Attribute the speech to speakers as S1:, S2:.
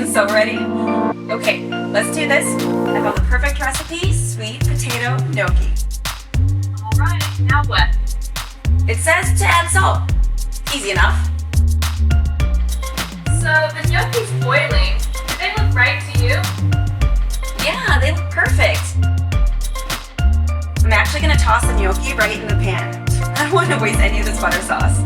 S1: So ready? Okay, let's do this. I found the perfect recipe, sweet potato gnocchi.
S2: Alright, now what?
S1: It says to add salt. Easy enough.
S2: So the gnocchi's boiling. Do they look right to you?
S1: Yeah, they look perfect. I'm actually gonna toss the gnocchi right in the pan. I don't want to waste any of this butter sauce.